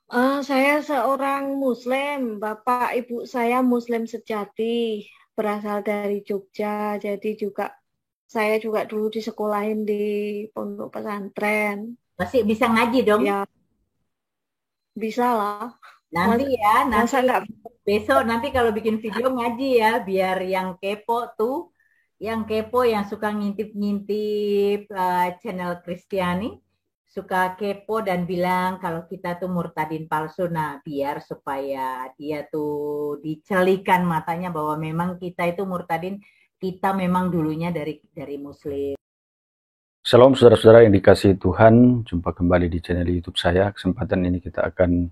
Saya seorang Muslim, Bapak Ibu saya Muslim sejati, berasal dari Jogja, jadi saya juga dulu disekolahin di pondok pesantren. Masih bisa ngaji dong. Ya bisa lah, Nanti masa, ya, masa nanti nggak? besok nanti kalau bikin video ngaji ya, biar yang kepo tuh, yang kepo yang suka ngintip-ngintip channel Kristiani, suka kepo dan bilang kalau kita tuh murtadin palsu. Nah, biar supaya dia tuh dicelikan matanya bahwa memang kita itu murtadin, kita memang dulunya dari Muslim. Shalom saudara-saudara yang dikasihi Tuhan, jumpa kembali di channel YouTube saya. Kesempatan ini kita akan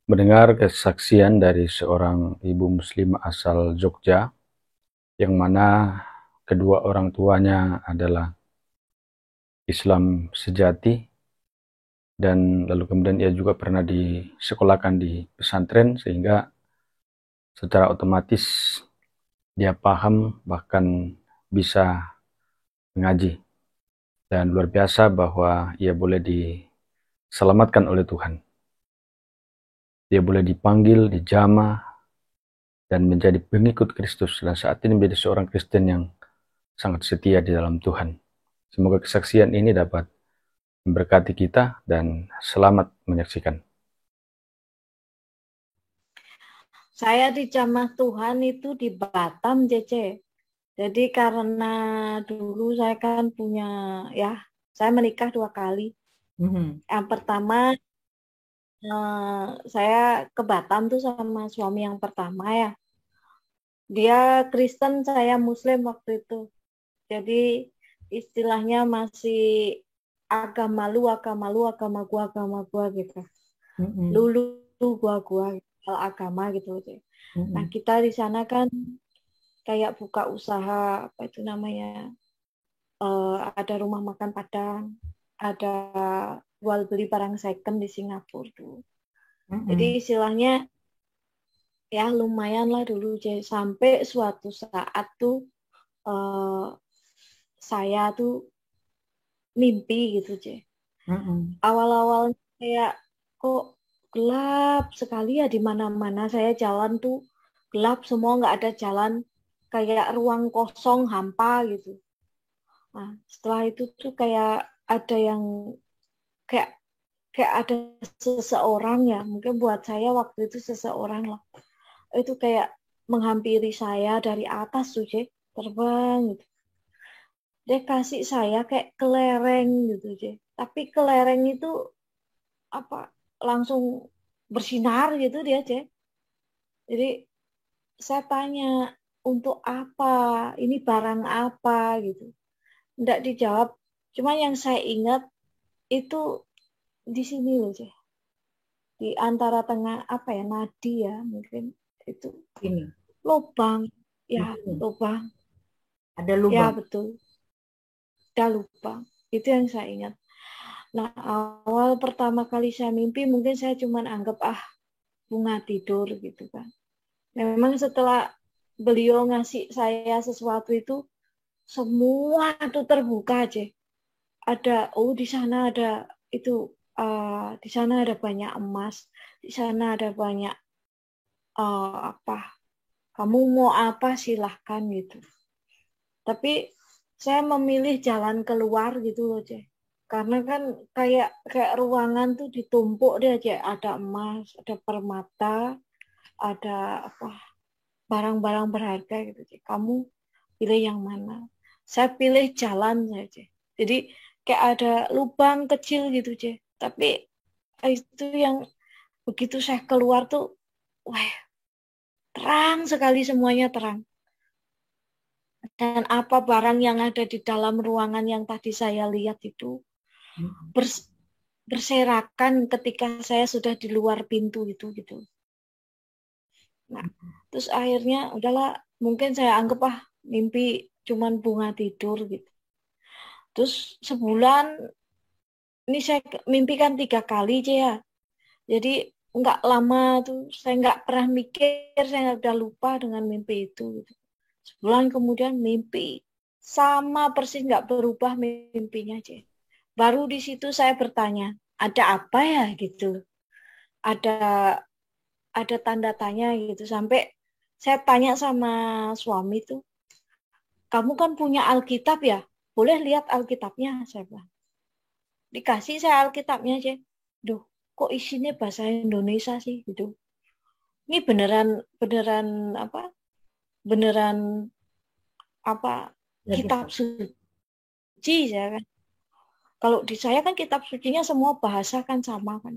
mendengar kesaksian dari seorang ibu muslim asal Jogja, yang mana kedua orang tuanya adalah Islam sejati, dan lalu kemudian ia juga pernah disekolahkan di pesantren, sehingga secara otomatis dia paham bahkan bisa mengaji. Dan luar biasa bahwa ia boleh diselamatkan oleh Tuhan. Dia boleh dipanggil, dijamah, dan menjadi pengikut Kristus, dan saat ini menjadi seorang Kristen yang sangat setia di dalam Tuhan. Semoga kesaksian ini dapat memberkati kita, dan selamat menyaksikan. Saya dijamah Tuhan itu di Batam, Cece. Jadi karena dulu saya kan punya, ya, saya menikah 2 kali. Mhm. Yang pertama, saya ke Batam tuh sama suami yang pertama ya. Dia Kristen, saya Muslim waktu itu. Jadi istilahnya masih agama gua gitu. Mhm. Lulu gua soal agama gitu. Nah, Mhm. kita di sana kan kayak buka usaha apa itu namanya? Ada rumah makan Padang, ada jual beli barang second di Singapura tuh. Jadi Mhm. istilahnya ya lumayan lah dulu, jadi sampai suatu saat tuh eh, saya tuh mimpi gitu, Cek. Mhm. Awal-awalnya kayak kok gelap sekali ya di mana-mana. Saya jalan tuh gelap semua, nggak ada jalan, kayak ruang kosong hampa gitu. Nah, setelah itu tuh kayak ada yang kayak kayak ada seseorang ya, mungkin buat saya waktu itu seseorang lah. Itu kayak menghampiri saya dari atas tuh, Cek, terbang gitu. Dia kasih saya kayak kelereng gitu, Cek. Tapi kelereng itu apa langsung bersinar gitu dia, Cek. Jadi saya tanya untuk apa, ini barang apa gitu. Enggak dijawab. Cuma yang saya ingat itu di sini loh, Cek. Di antara tengah apa ya, nadi ya mungkin itu Ini lubang. di Ya, sini lubang. ada Ya, lubang. betul. Ada lubang. Itu yang saya ingat. Nah, awal pertama kali saya mimpi mungkin saya cuma anggap bunga tidur gitu kan. Memang setelah beliau ngasih saya sesuatu itu semua tuh terbuka aja. Ada, oh di sana ada itu, di sana ada banyak emas, di sana ada banyak apa. Kamu mau apa silahkan gitu. Tapi saya memilih jalan keluar gitu loh, Cek. Karena kan kayak kayak ruangan tuh ditumpuk deh aja, ada emas, ada permata, ada apa barang-barang berharga gitu, Cek. Kamu pilih yang mana? Saya pilih jalan saja. Jadi kayak ada lubang kecil gitu, Cek. Tapi itu yang begitu saya keluar tuh, wah, terang sekali, semuanya terang. Dan apa barang yang ada di dalam ruangan yang tadi saya lihat itu Mhm. berserakan ketika saya sudah di luar pintu itu gitu. Nah, terus akhirnya udahlah, mungkin saya anggap mimpi cuman bunga tidur gitu. Terus sebulan ini saya mimpikan 3 kali aja ya. Jadi nggak lama tuh, saya nggak pernah mikir, saya udah lupa dengan mimpi itu. Gitu. Sebulan kemudian mimpi sama persis, nggak berubah mimpinya aja. Baru di situ saya bertanya, ada apa ya gitu. ada tanda tanya gitu. Sampai saya tanya sama suami tuh, kamu kan punya Alkitab ya? Boleh lihat Alkitabnya, saya bilang. Dikasih saya Alkitabnya aja. Duh, kok isinya bahasa Indonesia sih gitu. Ini beneran beneran apa? Beneran apa? Lagi Kitab suci saya kan. Kalau di saya kan kitab sucinya semua bahasa kan sama kan.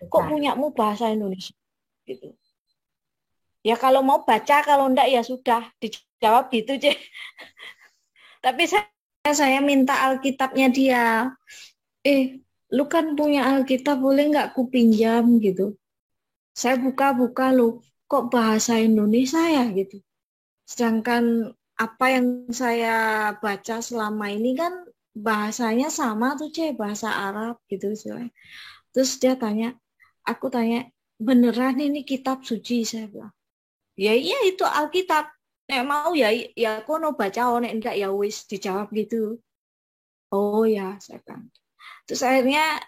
Kok besar. punyamu bahasa Indonesia gitu. Ya kalau mau baca, kalau enggak ya sudah dijawab gitu, Cek. Tapi saya minta Alkitabnya dia. Lu kan punya Alkitab, boleh nggak ku pinjam gitu. Saya buka-buka lu, kok bahasa Indonesia ya gitu. Sedangkan apa yang saya baca selama ini kan bahasanya sama tuh, Cek, bahasa Arab gitu istilahnya. Terus dia tanya, aku tanya, beneran ini kitab suci? Saya bilang, ya iya itu Alkitab. Nek mau ya kono baca, nek enggak ya wis, dijawab gitu. Oh ya, saya bilang. Terus akhirnya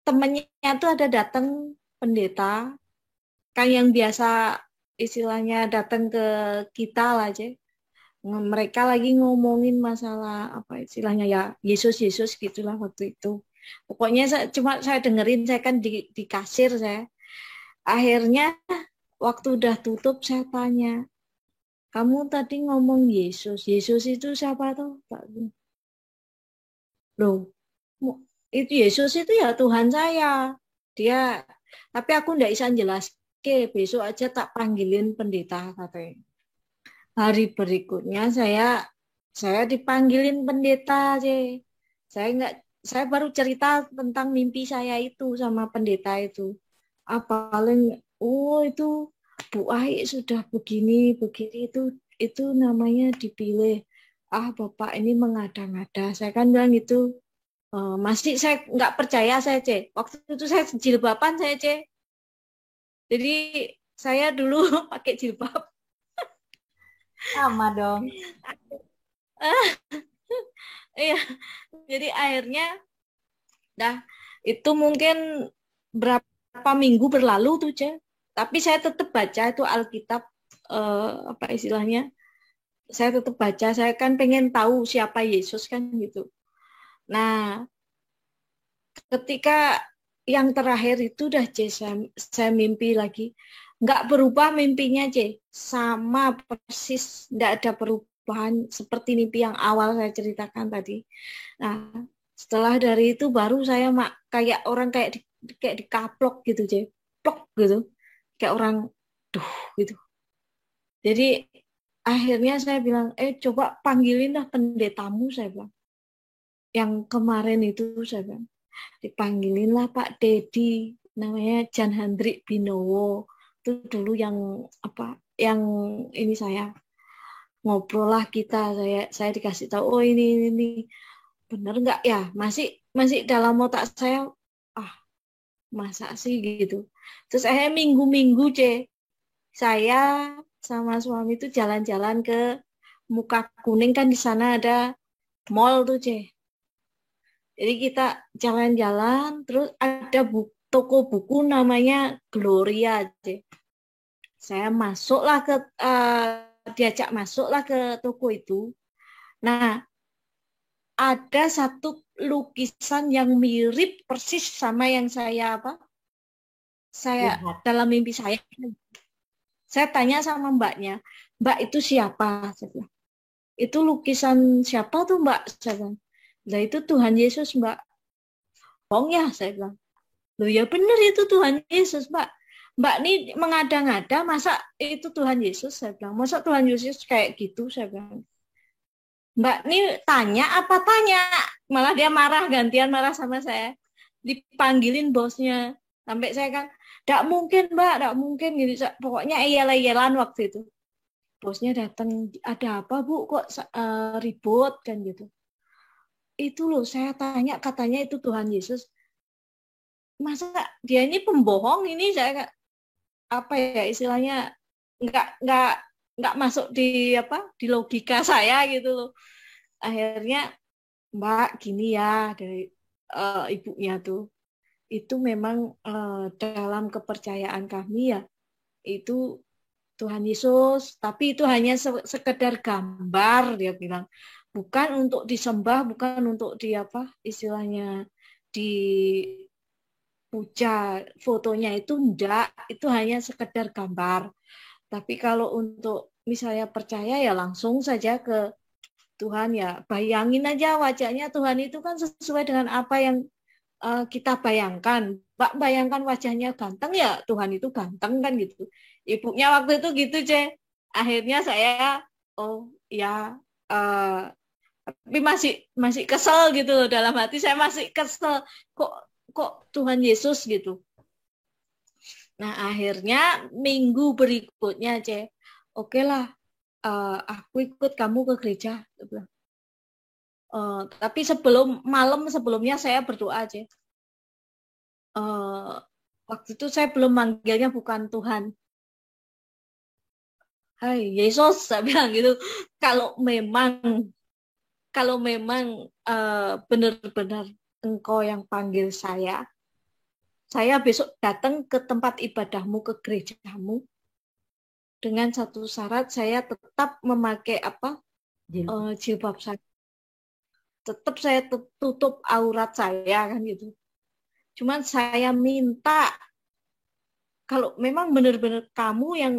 temennya tuh ada datang pendeta, kan yang biasa istilahnya datang ke kita lah aja. Mereka lagi ngomongin masalah apa istilahnya ya, Yesus Yesus gitulah waktu itu. Pokoknya saya dengerin, saya kan di kasir saya. Akhirnya waktu udah tutup saya tanya, kamu tadi ngomong Yesus. Yesus itu siapa tuh? Loh, itu Yesus itu ya Tuhan saya. Dia, tapi aku ndak bisa jelas. Oke, besok aja tak panggilin pendeta katanya. Hari berikutnya saya dipanggilin pendeta aja. Saya baru cerita tentang mimpi saya itu sama pendeta itu. Paling oh itu Bu Ai sudah begini begini itu namanya dipilih. Bapak ini mengada-ngada. Saya kan bilang gitu. Masih saya nggak percaya saya, Cek. Waktu itu saya jilbaban saya, Cek. Jadi saya dulu pakai jilbab. Sama dong. Iya. Jadi akhirnya dah itu mungkin berapa minggu berlalu tuh, Cek. Tapi saya tetap baca itu Alkitab, apa istilahnya? Saya tetap baca, saya kan pengen tahu siapa Yesus kan gitu. Nah, ketika yang terakhir itu udah saya mimpi lagi. Nggak berubah mimpinya, sama persis, nggak ada perubahan seperti mimpi yang awal saya ceritakan tadi. Nah, setelah dari itu baru saya kayak orang kayak dikaplok gitu, plok gitu, kayak orang duh gitu. Jadi akhirnya saya bilang, coba panggilin lah pendetamu, saya bilang. Yang kemarin itu saya bilang, dipanggilin lah Pak Dedi, namanya Jan Hendrik Binowo. Itu dulu yang apa? Yang ini saya ngobrol lah kita, saya dikasih tahu, oh ini bener nggak ya? Masih dalam otak saya, masa sih gitu. Terus akhirnya minggu-minggu saya sama suami itu jalan-jalan ke Muka Kuning, kan di sana ada mall tuh Jadi kita jalan-jalan, terus ada toko buku namanya Gloria. Saya masuklah diajak masuklah ke toko itu. Nah, ada satu lukisan yang mirip persis sama yang saya Lihat. dalam mimpi saya. Saya tanya sama mbaknya, Mbak itu siapa? Itu lukisan siapa tuh Mbak? Saya bilang, nah itu Tuhan Yesus Mbak. Bohong ya, saya bilang. Loh ya benar itu Tuhan Yesus, Mbak. Mbak ini mengada-ngada, masa itu Tuhan Yesus? Saya bilang, masa Tuhan Yesus kayak gitu? Saya bilang. Mbak ini tanya apa tanya? Malah dia marah, gantian marah sama saya. Dipanggilin bosnya. Sampai saya kan, tidak mungkin Mbak, tidak mungkin. Gitu. Pokoknya eyel-eyelan waktu itu. Bosnya datang, ada apa Bu? Kok ribut kan gitu. Itu loh, saya tanya, katanya itu Tuhan Yesus. Masa dia ini pembohong, ini saya apa ya istilahnya nggak masuk di logika saya gitu loh. Akhirnya Mbak gini ya dari ibunya tuh, itu memang dalam kepercayaan kami ya itu Tuhan Yesus, tapi itu hanya sekedar gambar, dia bilang, bukan untuk disembah, bukan untuk di apa istilahnya dipuja, fotonya itu enggak, itu hanya sekedar gambar. Tapi kalau untuk misalnya percaya ya langsung saja ke Tuhan, ya bayangin aja wajahnya Tuhan itu kan sesuai dengan apa yang kita bayangkan. Mbak bayangkan wajahnya ganteng ya Tuhan itu ganteng kan gitu. Ibunya waktu itu gitu, akhirnya saya oh ya tapi masih kesel gitu, dalam hati saya masih kesel, kok Tuhan Yesus gitu. Nah akhirnya minggu berikutnya oke lah, aku ikut kamu ke gereja. Tapi malam sebelumnya saya berdoa aja. Waktu itu saya belum manggilnya bukan Tuhan. Hai Yesus, saya bilang gitu. Kalau memang benar-benar engkau yang panggil saya besok datang ke tempat ibadahmu, ke gerejamu, dengan satu syarat, saya tetap memakai jilbab saya. Tetap saya tutup aurat saya kan gitu. Cuman saya minta kalau memang benar-benar kamu yang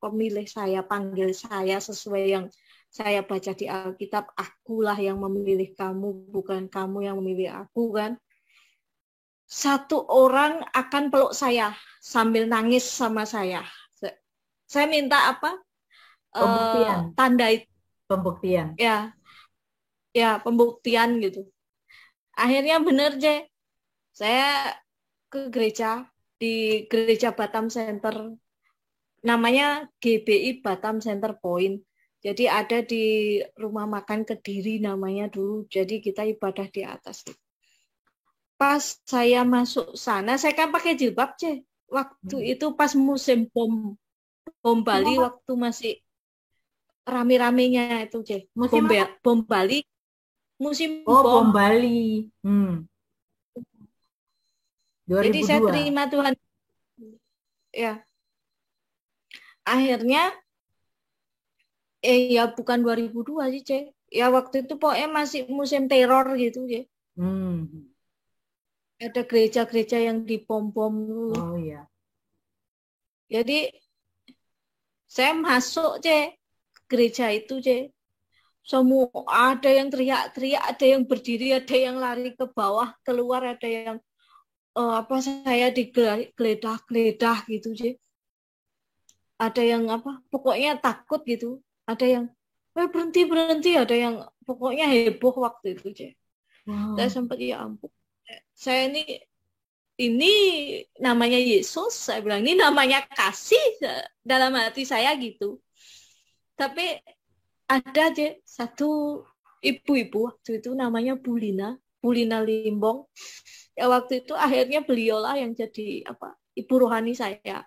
pemilih saya, panggil saya sesuai yang saya baca di Alkitab, akulah yang memilih kamu, bukan kamu yang memilih aku kan. Satu orang akan peluk saya sambil nangis sama saya. Saya minta apa? Pembuktian. Tanda itu. Pembuktian. Ya, pembuktian gitu. Akhirnya bener, saya ke gereja, di gereja Batam Center, namanya GBI Batam Center Point. Jadi ada di rumah makan Kediri namanya dulu. Jadi kita ibadah di atas. Pas saya masuk sana, saya kan pakai jilbab, waktu itu pas musim bom Bali, waktu masih rame-ramenya itu, bom Bali, musim bom Bali. 2002. Jadi saya terima Tuhan. Ya. Akhirnya ya bukan 2002 sih, ya waktu itu pokoknya masih musim teror gitu, Ada gereja-gereja yang dibom-bom dulu. Oh iya. Jadi saya masuk, gereja itu, semua ada yang teriak-teriak, ada yang berdiri, ada yang lari ke bawah, keluar, ada yang saya digeledah-geledah gitu, Ada yang pokoknya takut gitu. Ada yang berhenti, ada yang pokoknya heboh waktu itu, Wow. Saya sempat ya ampun. Saya ini namanya Yesus, saya bilang ini namanya kasih dalam hati saya gitu. Tapi ada satu ibu-ibu waktu itu namanya Bulina Limbong. Ya waktu itu akhirnya beliaulah yang jadi ibu rohani saya.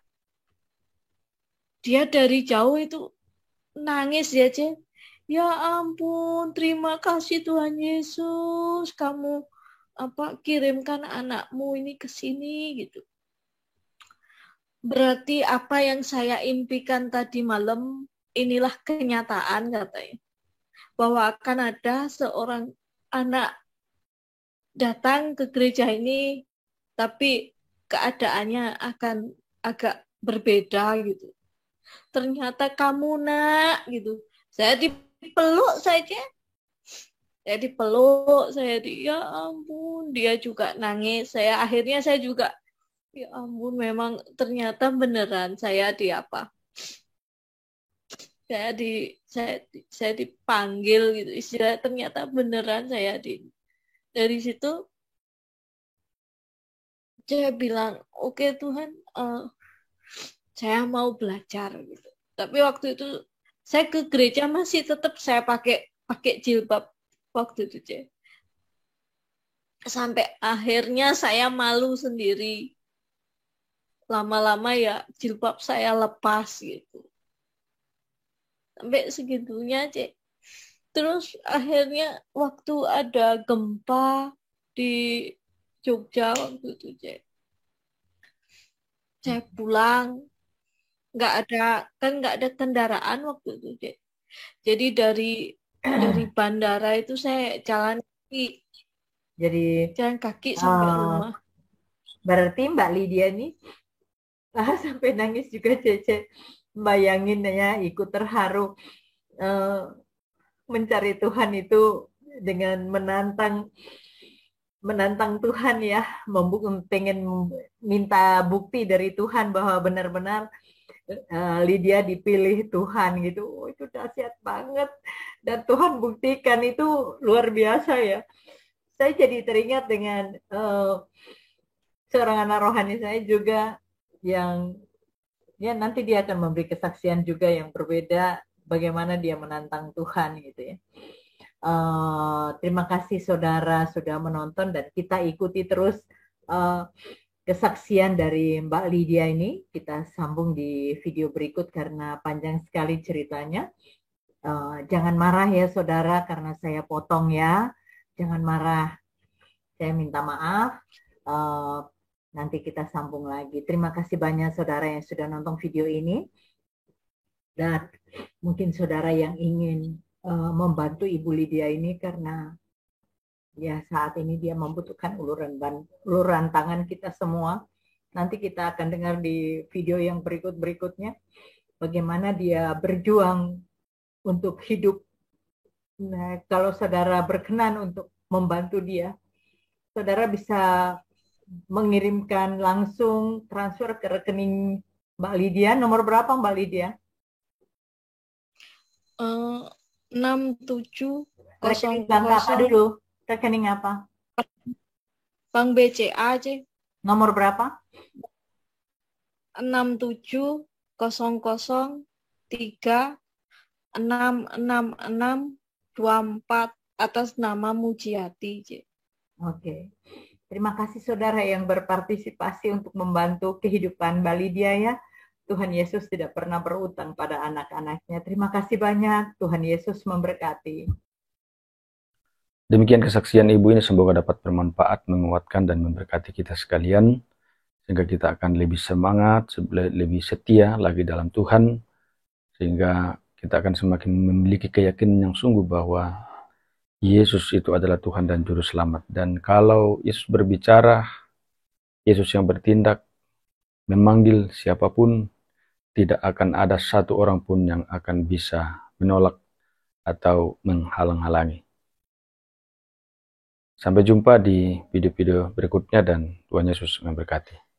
Dia dari jauh itu nangis ya, Ya ampun, terima kasih Tuhan Yesus, kamu kirimkan anakmu ini ke sini gitu. Berarti apa yang saya impikan tadi malam, inilah kenyataan katanya. Bahwa akan ada seorang anak datang ke gereja ini, tapi keadaannya akan agak berbeda gitu. Ternyata kamu nak gitu. Saya dipeluk saja. Ya ampun, dia juga nangis. Akhirnya saya juga, ya ampun, memang ternyata beneran saya saya dipanggil gitu. Istilah ternyata beneran saya dari situ saya bilang, oke Tuhan, saya mau belajar gitu. Tapi waktu itu saya ke gereja masih tetap saya pakai jilbab waktu itu, Sampai akhirnya saya malu sendiri. Lama-lama ya jilbab saya lepas gitu. Sampai segitunya, Terus akhirnya waktu ada gempa di Jogja waktu itu, Cek. Saya pulang, nggak ada kendaraan waktu itu, Cek. Jadi dari bandara itu saya Jadi jalan kaki sampai rumah. berarti Mbak Lydia nih sampai nangis juga Cece. Bayangin ya, ikut terharu mencari Tuhan itu dengan menantang Tuhan ya, pengen minta bukti dari Tuhan bahwa benar-benar Lydia dipilih Tuhan gitu. Oh, itu dahsyat banget, dan Tuhan buktikan itu luar biasa ya. Saya jadi teringat dengan seorang anak rohani saya juga yang ya nanti dia akan memberi kesaksian juga yang berbeda bagaimana dia menantang Tuhan gitu ya. Terima kasih saudara sudah menonton, dan kita ikuti terus kesaksian dari Mbak Lydia ini. Kita sambung di video berikut karena panjang sekali ceritanya. Jangan marah ya saudara karena saya potong ya. Jangan marah. Saya minta maaf. Nanti kita sambung lagi. Terima kasih banyak saudara yang sudah nonton video ini. Dan mungkin saudara yang ingin membantu Ibu Lydia ini karena ya saat ini dia membutuhkan uluran tangan kita semua. Nanti kita akan dengar di video yang berikutnya bagaimana dia berjuang untuk hidup. Nah, kalau saudara berkenan untuk membantu dia, saudara bisa mengirimkan langsung transfer ke rekening Mbak Lydia. Nomor berapa Mbak Lydia? 6700. Rekening bank apa dulu? Rekening apa? Bank BCA aja. Nomor berapa? 67003666624 atas nama Mujiati. Oke. Terima kasih saudara yang berpartisipasi untuk membantu kehidupan Mbak Lydia ya. Tuhan Yesus tidak pernah berutang pada anak-anaknya. Terima kasih banyak. Tuhan Yesus memberkati. Demikian kesaksian Ibu ini, semoga dapat bermanfaat, menguatkan, dan memberkati kita sekalian, sehingga kita akan lebih semangat, lebih setia lagi dalam Tuhan, sehingga kita akan semakin memiliki keyakinan yang sungguh bahwa Yesus itu adalah Tuhan dan Juru Selamat. Dan kalau Yesus berbicara, Yesus yang bertindak, memanggil siapapun, tidak akan ada satu orang pun yang akan bisa menolak atau menghalang-halangi. Sampai jumpa di video-video berikutnya, dan Tuhan Yesus memberkati.